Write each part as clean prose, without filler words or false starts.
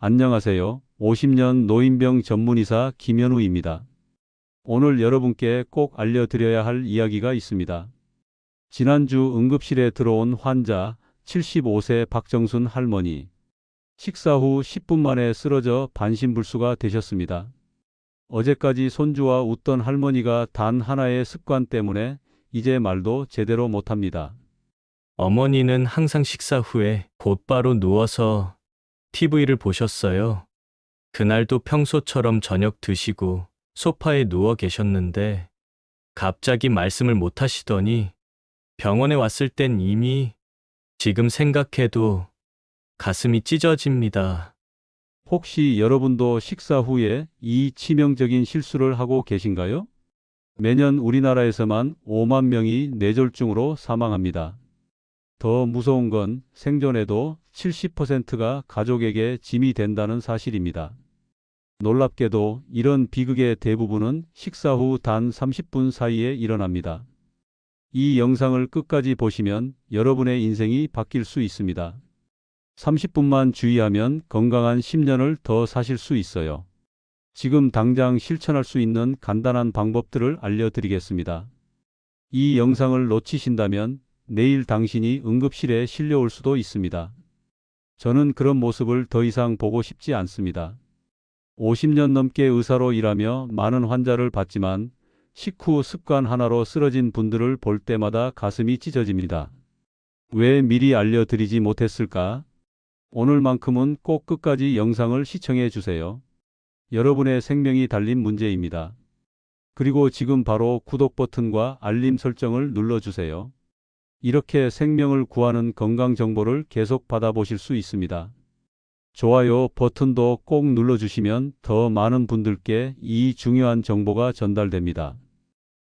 안녕하세요. 50년 노인병 전문의사 김현우입니다. 오늘 여러분께 꼭 알려드려야 할 이야기가 있습니다. 지난주 응급실에 들어온 환자 75세 박정순 할머니. 식사 후 10분 만에 쓰러져 반신불수가 되셨습니다. 어제까지 손주와 웃던 할머니가 단 하나의 습관 때문에 이제 말도 제대로 못합니다. 어머니는 항상 식사 후에 곧바로 누워서 TV를 보셨어요. 그날도 평소처럼 저녁 드시고 소파에 누워 계셨는데 갑자기 말씀을 못 하시더니 병원에 왔을 땐 이미 지금 생각해도 가슴이 찢어집니다. 혹시 여러분도 식사 후에 이 치명적인 실수를 하고 계신가요? 매년 우리나라에서만 5만 명이 뇌졸중으로 사망합니다. 더 무서운 건 생존에도 70%가 가족에게 짐이 된다는 사실입니다. 놀랍게도 이런 비극의 대부분은 식사 후 단 30분 사이에 일어납니다. 이 영상을 끝까지 보시면 여러분의 인생이 바뀔 수 있습니다. 30분만 주의하면 건강한 10년을 더 사실 수 있어요. 지금 당장 실천할 수 있는 간단한 방법들을 알려드리겠습니다. 이 영상을 놓치신다면 내일 당신이 응급실에 실려올 수도 있습니다. 저는 그런 모습을 더 이상 보고 싶지 않습니다. 50년 넘게 의사로 일하며 많은 환자를 봤지만 식후 습관 하나로 쓰러진 분들을 볼 때마다 가슴이 찢어집니다. 왜 미리 알려드리지 못했을까? 오늘만큼은 꼭 끝까지 영상을 시청해 주세요. 여러분의 생명이 달린 문제입니다. 그리고 지금 바로 구독 버튼과 알림 설정을 눌러주세요. 이렇게 생명을 구하는 건강 정보를 계속 받아보실 수 있습니다. 좋아요 버튼도 꼭 눌러주시면 더 많은 분들께 이 중요한 정보가 전달됩니다.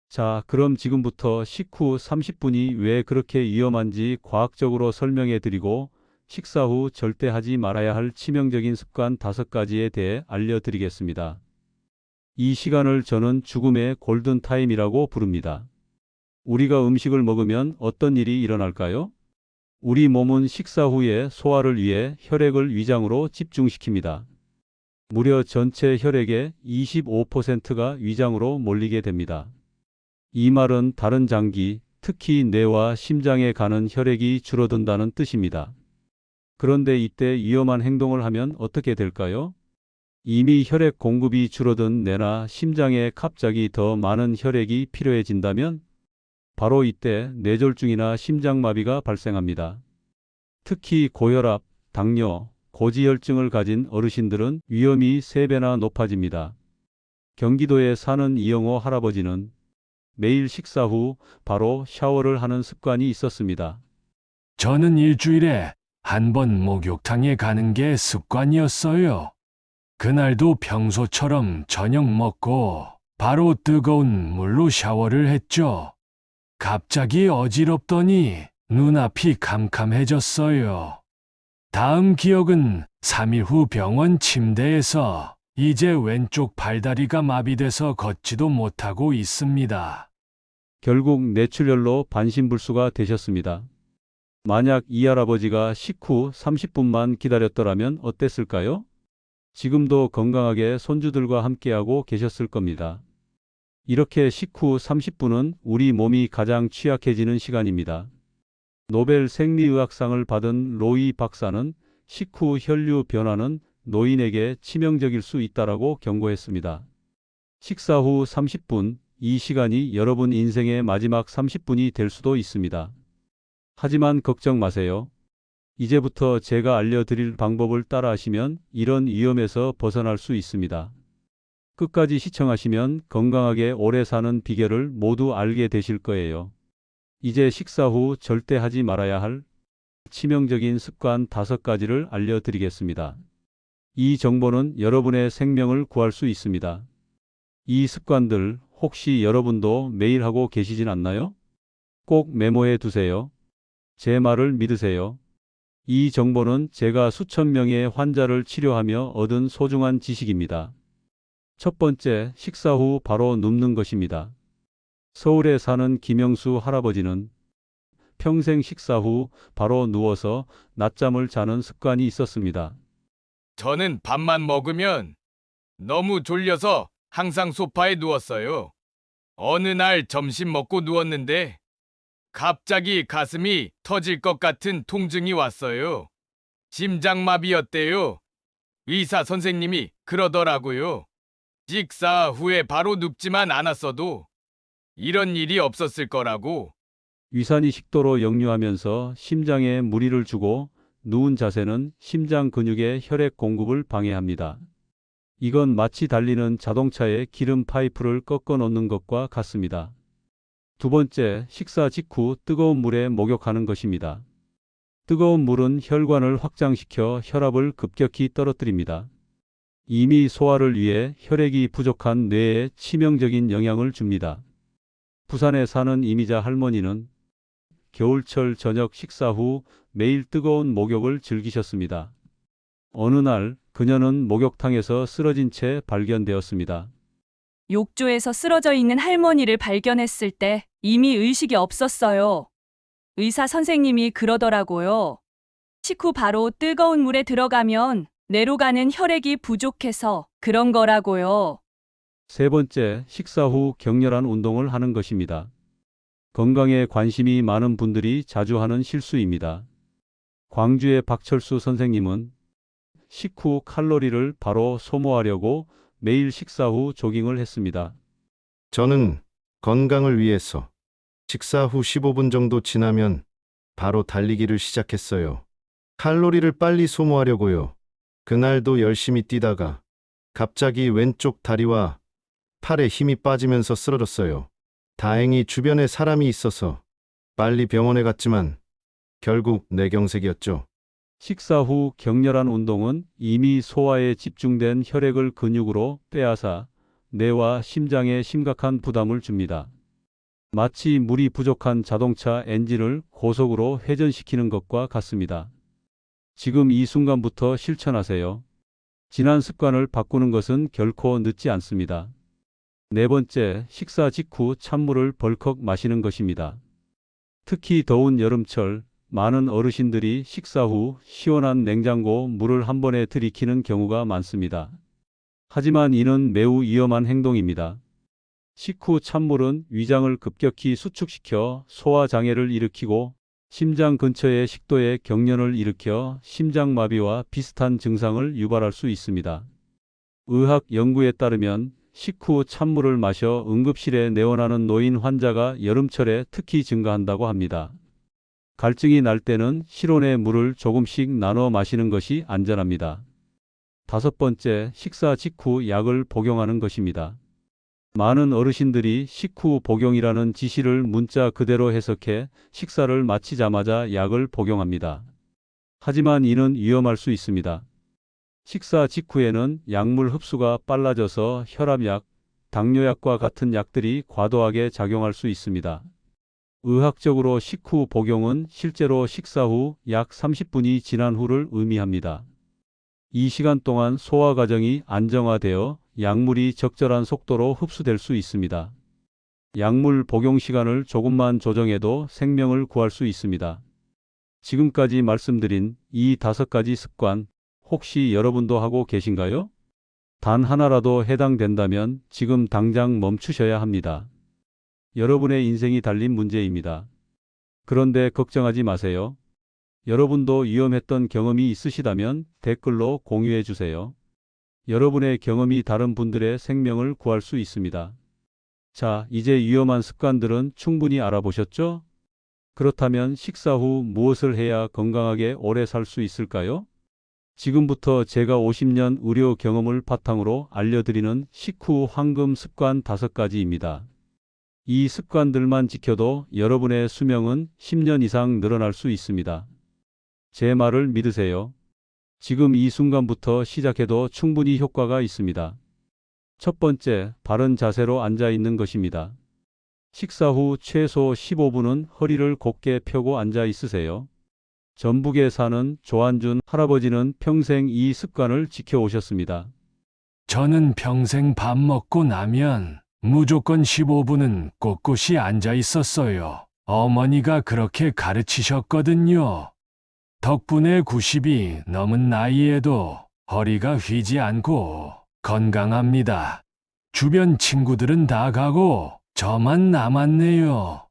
자, 그럼 지금부터 식후 30분이 왜 그렇게 위험한지 과학적으로 설명해 드리고 식사 후 절대 하지 말아야 할 치명적인 습관 5가지에 대해 알려드리겠습니다. 이 시간을 저는 죽음의 골든타임이라고 부릅니다. 우리가 음식을 먹으면 어떤 일이 일어날까요? 우리 몸은 식사 후에 소화를 위해 혈액을 위장으로 집중시킵니다. 무려 전체 혈액의 25%가 위장으로 몰리게 됩니다. 이 말은 다른 장기, 특히 뇌와 심장에 가는 혈액이 줄어든다는 뜻입니다. 그런데 이때 위험한 행동을 하면 어떻게 될까요? 이미 혈액 공급이 줄어든 뇌나 심장에 갑자기 더 많은 혈액이 필요해진다면 바로 이때 뇌졸중이나 심장마비가 발생합니다. 특히 고혈압, 당뇨, 고지혈증을 가진 어르신들은 위험이 3배나 높아집니다. 경기도에 사는 이영호 할아버지는 매일 식사 후 바로 샤워를 하는 습관이 있었습니다. 저는 일주일에 한 번 목욕탕에 가는 게 습관이었어요. 그날도 평소처럼 저녁 먹고 바로 뜨거운 물로 샤워를 했죠. 갑자기 어지럽더니 눈앞이 캄캄해졌어요. 다음 기억은 3일 후 병원 침대에서 이제 왼쪽 발다리가 마비돼서 걷지도 못하고 있습니다. 결국 뇌출혈로 반신불수가 되셨습니다. 만약 이 할아버지가 식후 30분만 기다렸더라면 어땠을까요? 지금도 건강하게 손주들과 함께하고 계셨을 겁니다. 이렇게 식후 30분은 우리 몸이 가장 취약해지는 시간입니다. 노벨 생리의학상을 받은 로이 박사는 식후 혈류 변화는 노인에게 치명적일 수 있다고 경고했습니다. 식사 후 30분, 이 시간이 여러분 인생의 마지막 30분이 될 수도 있습니다. 하지만 걱정 마세요. 이제부터 제가 알려드릴 방법을 따라하시면 이런 위험에서 벗어날 수 있습니다. 끝까지 시청하시면 건강하게 오래 사는 비결을 모두 알게 되실 거예요. 이제 식사 후 절대 하지 말아야 할 치명적인 습관 5가지를 알려드리겠습니다. 이 정보는 여러분의 생명을 구할 수 있습니다. 이 습관들 혹시 여러분도 매일 하고 계시진 않나요? 꼭 메모해 두세요. 제 말을 믿으세요. 이 정보는 제가 수천 명의 환자를 치료하며 얻은 소중한 지식입니다. 첫 번째, 식사 후 바로 눕는 것입니다. 서울에 사는 김영수 할아버지는 평생 식사 후 바로 누워서 낮잠을 자는 습관이 있었습니다. 저는 밥만 먹으면 너무 졸려서 항상 소파에 누웠어요. 어느 날 점심 먹고 누웠는데 갑자기 가슴이 터질 것 같은 통증이 왔어요. 심장마비였대요. 의사 선생님이 그러더라고요. 식사 후에 바로 눕지만 않았어도 이런 일이 없었을 거라고. 위산이 식도로 역류하면서 심장에 무리를 주고 누운 자세는 심장 근육의 혈액 공급을 방해합니다. 이건 마치 달리는 자동차의 기름 파이프를 꺾어 놓는 것과 같습니다. 두 번째, 식사 직후 뜨거운 물에 목욕하는 것입니다. 뜨거운 물은 혈관을 확장시켜 혈압을 급격히 떨어뜨립니다. 이미 소화를 위해 혈액이 부족한 뇌에 치명적인 영향을 줍니다. 부산에 사는 이미자 할머니는 겨울철 저녁 식사 후 매일 뜨거운 목욕을 즐기셨습니다. 어느 날 그녀는 목욕탕에서 쓰러진 채 발견되었습니다. 욕조에서 쓰러져 있는 할머니를 발견했을 때 이미 의식이 없었어요. 의사 선생님이 그러더라고요. 식후 바로 뜨거운 물에 들어가면 뇌로 가는 혈액이 부족해서 그런 거라고요. 세 번째, 식사 후 격렬한 운동을 하는 것입니다. 건강에 관심이 많은 분들이 자주 하는 실수입니다. 광주의 박철수 선생님은 식후 칼로리를 바로 소모하려고 매일 식사 후 조깅을 했습니다. 저는 건강을 위해서 식사 후 15분 정도 지나면 바로 달리기를 시작했어요. 칼로리를 빨리 소모하려고요. 그날도 열심히 뛰다가 갑자기 왼쪽 다리와 팔에 힘이 빠지면서 쓰러졌어요. 다행히 주변에 사람이 있어서 빨리 병원에 갔지만 결국 뇌경색이었죠. 식사 후 격렬한 운동은 이미 소화에 집중된 혈액을 근육으로 빼앗아 뇌와 심장에 심각한 부담을 줍니다. 마치 물이 부족한 자동차 엔진을 고속으로 회전시키는 것과 같습니다. 지금 이 순간부터 실천하세요. 지난 습관을 바꾸는 것은 결코 늦지 않습니다. 네 번째, 식사 직후 찬물을 벌컥 마시는 것입니다. 특히 더운 여름철, 많은 어르신들이 식사 후 시원한 냉장고 물을 한 번에 들이키는 경우가 많습니다. 하지만 이는 매우 위험한 행동입니다. 식후 찬물은 위장을 급격히 수축시켜 소화 장애를 일으키고 심장 근처의 식도에 경련을 일으켜 심장마비와 비슷한 증상을 유발할 수 있습니다. 의학 연구에 따르면 식후 찬물을 마셔 응급실에 내원하는 노인 환자가 여름철에 특히 증가한다고 합니다. 갈증이 날 때는 실온의 물을 조금씩 나눠 마시는 것이 안전합니다. 다섯 번째, 식사 직후 약을 복용하는 것입니다. 많은 어르신들이 식후 복용이라는 지시를 문자 그대로 해석해 식사를 마치자마자 약을 복용합니다. 하지만 이는 위험할 수 있습니다. 식사 직후에는 약물 흡수가 빨라져서 혈압약, 당뇨약과 같은 약들이 과도하게 작용할 수 있습니다. 의학적으로 식후 복용은 실제로 식사 후 약 30분이 지난 후를 의미합니다. 이 시간 동안 소화 과정이 안정화되어 약물이 적절한 속도로 흡수될 수 있습니다. 약물 복용 시간을 조금만 조정해도 생명을 구할 수 있습니다. 지금까지 말씀드린 이 5가지 습관, 혹시 여러분도 하고 계신가요? 단 하나라도 해당된다면 지금 당장 멈추셔야 합니다. 여러분의 인생이 달린 문제입니다. 그런데 걱정하지 마세요. 여러분도 위험했던 경험이 있으시다면 댓글로 공유해 주세요. 여러분의 경험이 다른 분들의 생명을 구할 수 있습니다. 자, 이제 위험한 습관들은 충분히 알아보셨죠? 그렇다면 식사 후 무엇을 해야 건강하게 오래 살 수 있을까요? 지금부터 제가 50년 의료 경험을 바탕으로 알려드리는 식후 황금 습관 5가지입니다. 이 습관들만 지켜도 여러분의 수명은 10년 이상 늘어날 수 있습니다. 제 말을 믿으세요. 지금 이 순간부터 시작해도 충분히 효과가 있습니다. 첫 번째, 바른 자세로 앉아 있는 것입니다. 식사 후 최소 15분은 허리를 곧게 펴고 앉아 있으세요. 전북에 사는 조한준 할아버지는 평생 이 습관을 지켜오셨습니다. 저는 평생 밥 먹고 나면 무조건 15분은 꼿꼿이 앉아 있었어요. 어머니가 그렇게 가르치셨거든요. 덕분에 90이 넘은 나이에도 허리가 휘지 않고 건강합니다. 주변 친구들은 다 가고 저만 남았네요.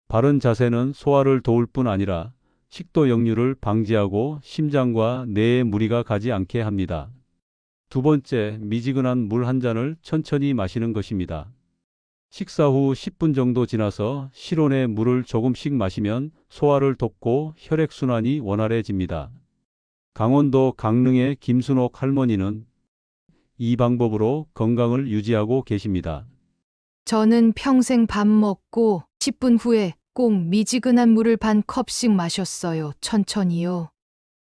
바른 자세는 소화를 도울 뿐 아니라 식도 역류를 방지하고 심장과 뇌에 무리가 가지 않게 합니다. 두 번째, 미지근한 물 한 잔을 천천히 마시는 것입니다. 식사 후 10분 정도 지나서 실온의 물을 조금씩 마시면 소화를 돕고 혈액순환이 원활해집니다. 강원도 강릉의 김순옥 할머니는 이 방법으로 건강을 유지하고 계십니다. 저는 평생 밥 먹고 10분 후에 꼭 미지근한 물을 반 컵씩 마셨어요. 천천히요.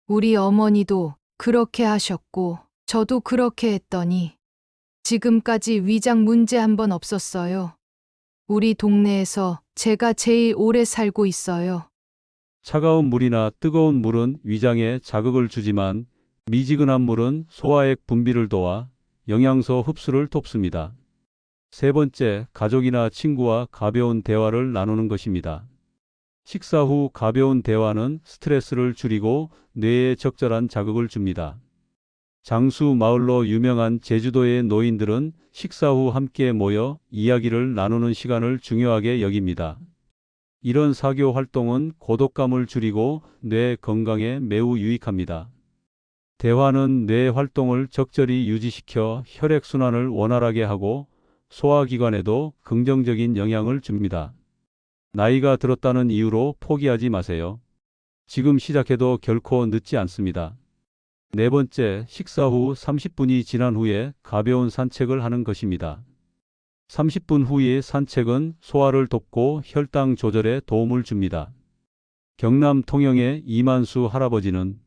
우리 어머니도 그렇게 하셨고, 저도 그렇게 했더니 지금까지 위장 문제 한 번 없었어요. 우리 동네에서 제가 제일 오래 살고 있어요. 차가운 물이나 뜨거운 물은 위장에 자극을 주지만 미지근한 물은 소화액 분비를 도와 영양소 흡수를 돕습니다. 세 번째, 가족이나 친구와 가벼운 대화를 나누는 것입니다. 식사 후 가벼운 대화는 스트레스를 줄이고 뇌에 적절한 자극을 줍니다. 장수 마을로 유명한 제주도의 노인들은 식사 후 함께 모여 이야기를 나누는 시간을 중요하게 여깁니다. 이런 사교 활동은 고독감을 줄이고 뇌 건강에 매우 유익합니다. 대화는 뇌 활동을 적절히 유지시켜 혈액순환을 원활하게 하고 소화기관에도 긍정적인 영향을 줍니다. 나이가 들었다는 이유로 포기하지 마세요. 지금 시작해도 결코 늦지 않습니다. 네 번째, 식사 후 30분이 지난 후에 가벼운 산책을 하는 것입니다. 30분 후의 산책은 소화를 돕고 혈당 조절에 도움을 줍니다. 경남 통영의 이만수 할아버지는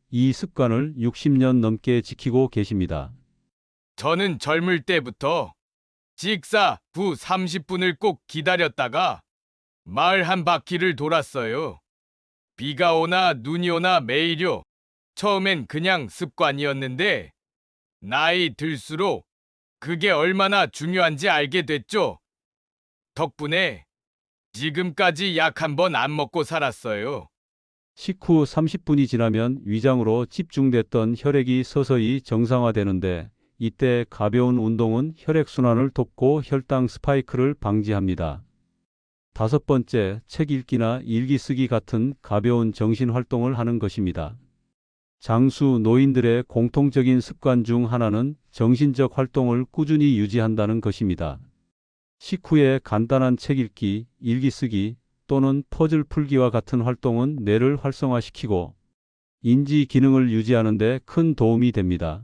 이 습관을 60년 넘게 지키고 계십니다. 저는 젊을 때부터 식사 후 30분을 꼭 기다렸다가 마을 한 바퀴를 돌았어요. 비가 오나 눈이 오나 매일요. 처음엔 그냥 습관이었는데 나이 들수록 그게 얼마나 중요한지 알게 됐죠. 덕분에 지금까지 약 한 번 안 먹고 살았어요. 식후 30분이 지나면 위장으로 집중됐던 혈액이 서서히 정상화되는데 이때 가벼운 운동은 혈액순환을 돕고 혈당 스파이크를 방지합니다. 다섯 번째, 책 읽기나 일기 쓰기 같은 가벼운 정신 활동을 하는 것입니다. 장수 노인들의 공통적인 습관 중 하나는 정신적 활동을 꾸준히 유지한다는 것입니다. 식후에 간단한 책 읽기, 일기 쓰기 또는 퍼즐 풀기와 같은 활동은 뇌를 활성화시키고 인지 기능을 유지하는 데 큰 도움이 됩니다.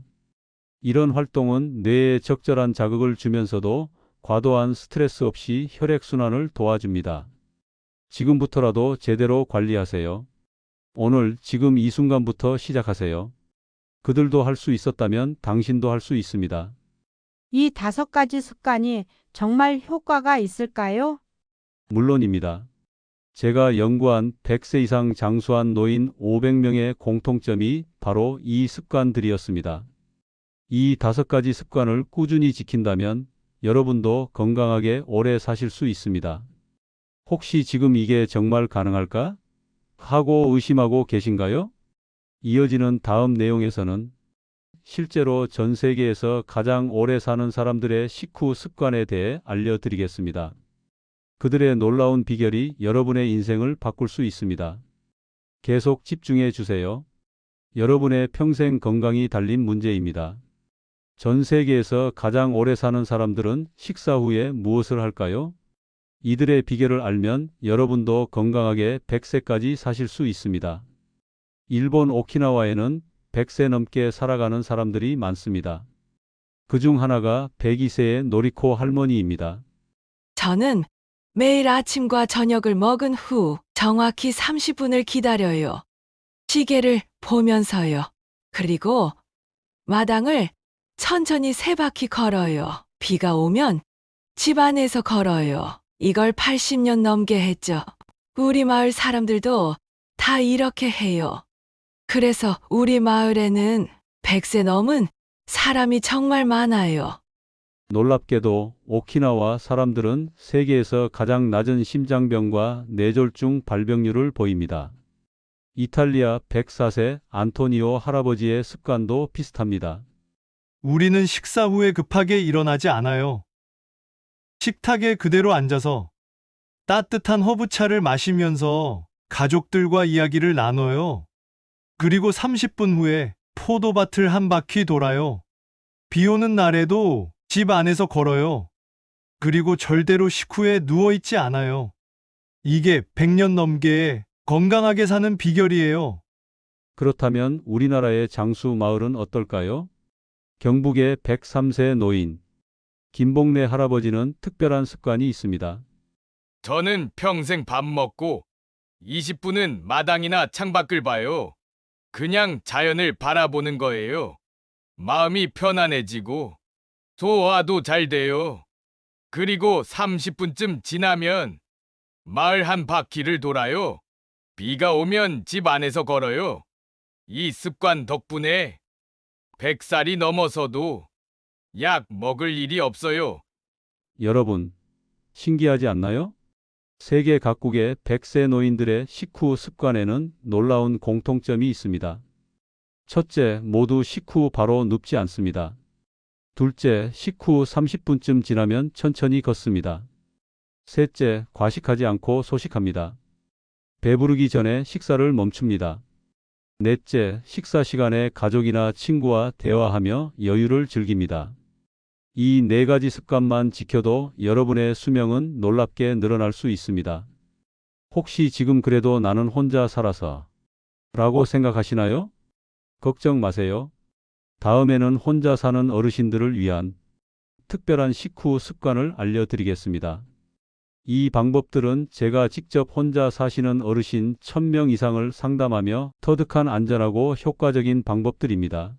이런 활동은 뇌에 적절한 자극을 주면서도 과도한 스트레스 없이 혈액순환을 도와줍니다. 지금부터라도 제대로 관리하세요. 오늘 지금 이 순간부터 시작하세요. 그들도 할 수 있었다면 당신도 할 수 있습니다. 이 5가지 습관이 정말 효과가 있을까요? 물론입니다. 제가 연구한 100세 이상 장수한 노인 500명의 공통점이 바로 이 습관들이었습니다. 이 5가지 습관을 꾸준히 지킨다면 여러분도 건강하게 오래 사실 수 있습니다. 혹시 지금 이게 정말 가능할까? 하고 의심하고 계신가요? 이어지는 다음 내용에서는 실제로 전 세계에서 가장 오래 사는 사람들의 식후 습관에 대해 알려드리겠습니다. 그들의 놀라운 비결이 여러분의 인생을 바꿀 수 있습니다. 계속 집중해 주세요. 여러분의 평생 건강이 달린 문제입니다. 전 세계에서 가장 오래 사는 사람들은 식사 후에 무엇을 할까요? 이들의 비결을 알면 여러분도 건강하게 100세까지 사실 수 있습니다. 일본 오키나와에는 100세 넘게 살아가는 사람들이 많습니다. 그중 하나가 102세의 노리코 할머니입니다. 저는 매일 아침과 저녁을 먹은 후 정확히 30분을 기다려요. 시계를 보면서요. 그리고 마당을 천천히 3바퀴 걸어요. 비가 오면 집 안에서 걸어요. 이걸 80년 넘게 했죠. 우리 마을 사람들도 다 이렇게 해요. 그래서 우리 마을에는 100세 넘은 사람이 정말 많아요. 놀랍게도 오키나와 사람들은 세계에서 가장 낮은 심장병과 뇌졸중 발병률을 보입니다. 이탈리아 104세 안토니오 할아버지의 습관도 비슷합니다. 우리는 식사 후에 급하게 일어나지 않아요. 식탁에 그대로 앉아서 따뜻한 허브차를 마시면서 가족들과 이야기를 나눠요. 그리고 30분 후에 포도밭을 한 바퀴 돌아요. 비 오는 날에도 집 안에서 걸어요. 그리고 절대로 식후에 누워있지 않아요. 이게 100년 넘게 건강하게 사는 비결이에요. 그렇다면 우리나라의 장수 마을은 어떨까요? 경북의 103세 노인 김복래 할아버지는 특별한 습관이 있습니다. 저는 평생 밥 먹고 20분은 마당이나 창밖을 봐요. 그냥 자연을 바라보는 거예요. 마음이 편안해지고 소화도 잘 돼요. 그리고 30분쯤 지나면 마을 한 바퀴를 돌아요. 비가 오면 집 안에서 걸어요. 이 습관 덕분에 100살이 넘어서도 약 먹을 일이 없어요. 여러분, 신기하지 않나요? 세계 각국의 100세 노인들의 식후 습관에는 놀라운 공통점이 있습니다. 첫째, 모두 식후 바로 눕지 않습니다. 둘째, 식후 30분쯤 지나면 천천히 걷습니다. 셋째, 과식하지 않고 소식합니다. 배부르기 전에 식사를 멈춥니다. 넷째, 식사 시간에 가족이나 친구와 대화하며 여유를 즐깁니다. 이 네 가지 습관만 지켜도 여러분의 수명은 놀랍게 늘어날 수 있습니다. 혹시 지금 그래도 나는 혼자 살아서 라고 생각하시나요? 걱정 마세요. 다음에는 혼자 사는 어르신들을 위한 특별한 식후 습관을 알려드리겠습니다. 이 방법들은 제가 직접 혼자 사시는 어르신 1000명 이상을 상담하며 터득한 안전하고 효과적인 방법들입니다.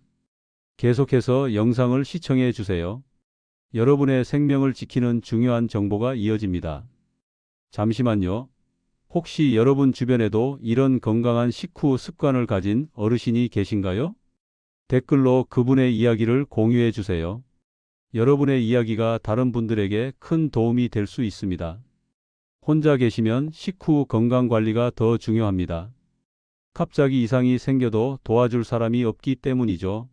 계속해서 영상을 시청해 주세요. 여러분의 생명을 지키는 중요한 정보가 이어집니다. 잠시만요. 혹시 여러분 주변에도 이런 건강한 식후 습관을 가진 어르신이 계신가요? 댓글로 그분의 이야기를 공유해 주세요. 여러분의 이야기가 다른 분들에게 큰 도움이 될 수 있습니다. 혼자 계시면 식후 건강관리가 더 중요합니다. 갑자기 이상이 생겨도 도와줄 사람이 없기 때문이죠.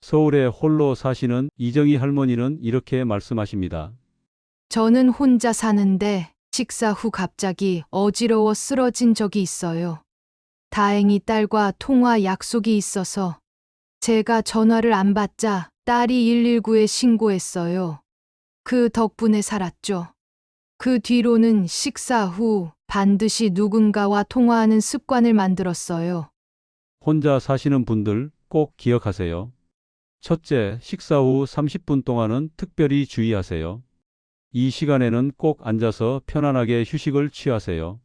서울에 홀로 사시는 이정희 할머니는 이렇게 말씀하십니다. 저는 혼자 사는데 식사 후 갑자기 어지러워 쓰러진 적이 있어요. 다행히 딸과 통화 약속이 있어서 제가 전화를 안 받자 딸이 119에 신고했어요. 그 덕분에 살았죠. 그 뒤로는 식사 후 반드시 누군가와 통화하는 습관을 만들었어요. 혼자 사시는 분들 꼭 기억하세요. 첫째, 식사 후 30분 동안은 특별히 주의하세요. 이 시간에는 꼭 앉아서 편안하게 휴식을 취하세요.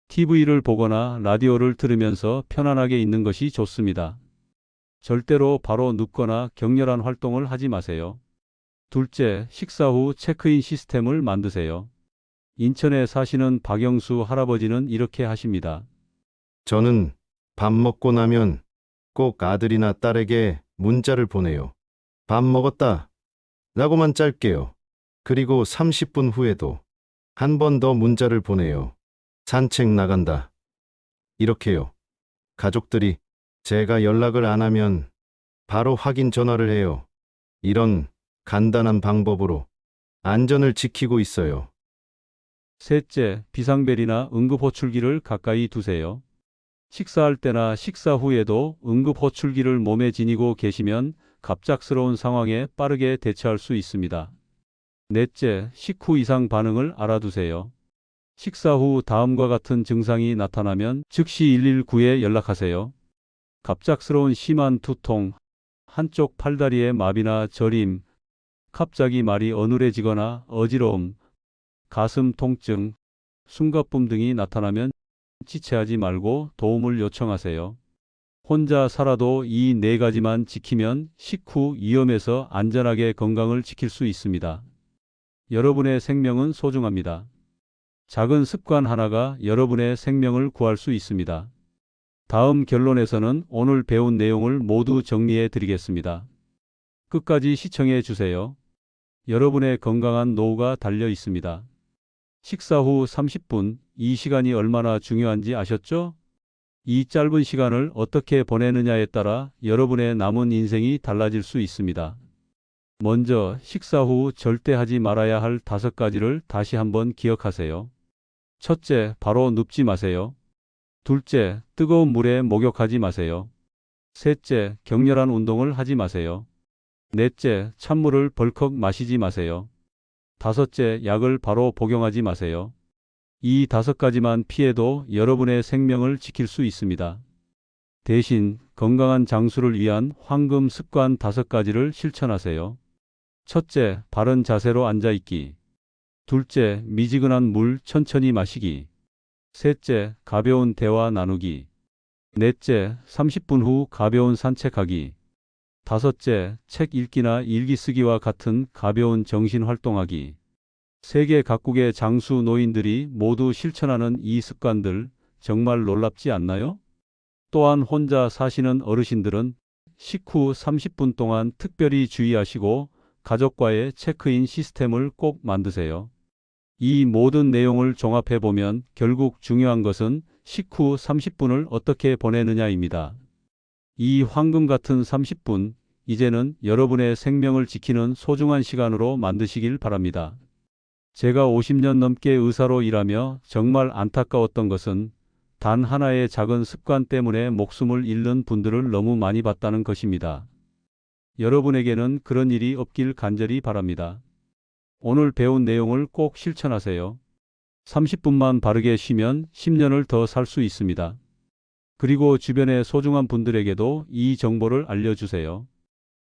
TV를 보거나 라디오를 들으면서 편안하게 있는 것이 좋습니다. 절대로 바로 눕거나 격렬한 활동을 하지 마세요. 둘째, 식사 후 체크인 시스템을 만드세요. 인천에 사시는 박영수 할아버지는 이렇게 하십니다. 저는 밥 먹고 나면 꼭 아들이나 딸에게 문자를 보내요. 밥 먹었다. 라고만 짧게요. 그리고 30분 후에도 한 번 더 문자를 보내요. 산책 나간다. 이렇게요. 가족들이 제가 연락을 안 하면 바로 확인 전화를 해요. 이런 간단한 방법으로 안전을 지키고 있어요. 셋째, 비상벨이나 응급호출기를 가까이 두세요. 식사할 때나 식사 후에도 응급호출기를 몸에 지니고 계시면 갑작스러운 상황에 빠르게 대처할 수 있습니다. 넷째, 식후 이상 반응을 알아두세요. 식사 후 다음과 같은 증상이 나타나면 즉시 119에 연락하세요. 갑작스러운 심한 두통, 한쪽 팔다리의 마비나 저림, 갑자기 말이 어눌해지거나 어지러움, 가슴 통증, 숨가쁨 등이 나타나면 지체하지 말고 도움을 요청하세요. 혼자 살아도 이 네 가지만 지키면 식후 위험에서 안전하게 건강을 지킬 수 있습니다. 여러분의 생명은 소중합니다. 작은 습관 하나가 여러분의 생명을 구할 수 있습니다. 다음 결론에서는 오늘 배운 내용을 모두 정리해 드리겠습니다. 끝까지 시청해 주세요. 여러분의 건강한 노후가 달려 있습니다. 식사 후 30분, 이 시간이 얼마나 중요한지 아셨죠? 이 짧은 시간을 어떻게 보내느냐에 따라 여러분의 남은 인생이 달라질 수 있습니다. 먼저 식사 후 절대 하지 말아야 할 5가지를 다시 한번 기억하세요. 첫째, 바로 눕지 마세요. 둘째, 뜨거운 물에 목욕하지 마세요. 셋째, 격렬한 운동을 하지 마세요. 넷째, 찬물을 벌컥 마시지 마세요. 다섯째, 약을 바로 복용하지 마세요. 이 5가지만 피해도 여러분의 생명을 지킬 수 있습니다. 대신 건강한 장수를 위한 황금 습관 5가지를 실천하세요. 첫째, 바른 자세로 앉아있기. 둘째, 미지근한 물 천천히 마시기. 셋째, 가벼운 대화 나누기. 넷째, 30분 후 가벼운 산책하기. 다섯째, 책 읽기나 일기 쓰기와 같은 가벼운 정신 활동하기. 세계 각국의 장수 노인들이 모두 실천하는 이 습관들 정말 놀랍지 않나요? 또한 혼자 사시는 어르신들은 식후 30분 동안 특별히 주의하시고 가족과의 체크인 시스템을 꼭 만드세요. 이 모든 내용을 종합해 보면 결국 중요한 것은 식후 30분을 어떻게 보내느냐입니다. 이 황금 같은 30분, 이제는 여러분의 생명을 지키는 소중한 시간으로 만드시길 바랍니다. 제가 50년 넘게 의사로 일하며 정말 안타까웠던 것은 단 하나의 작은 습관 때문에 목숨을 잃는 분들을 너무 많이 봤다는 것입니다. 여러분에게는 그런 일이 없길 간절히 바랍니다. 오늘 배운 내용을 꼭 실천하세요. 30분만 바르게 쉬면 10년을 더 살 수 있습니다. 그리고 주변의 소중한 분들에게도 이 정보를 알려주세요.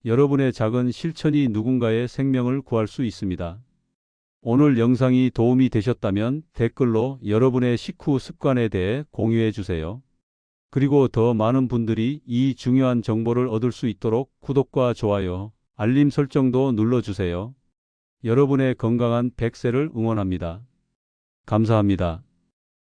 여러분의 작은 실천이 누군가의 생명을 구할 수 있습니다. 오늘 영상이 도움이 되셨다면 댓글로 여러분의 식후 습관에 대해 공유해 주세요. 그리고 더 많은 분들이 이 중요한 정보를 얻을 수 있도록 구독과 좋아요, 알림 설정도 눌러주세요. 여러분의 건강한 100세를 응원합니다. 감사합니다.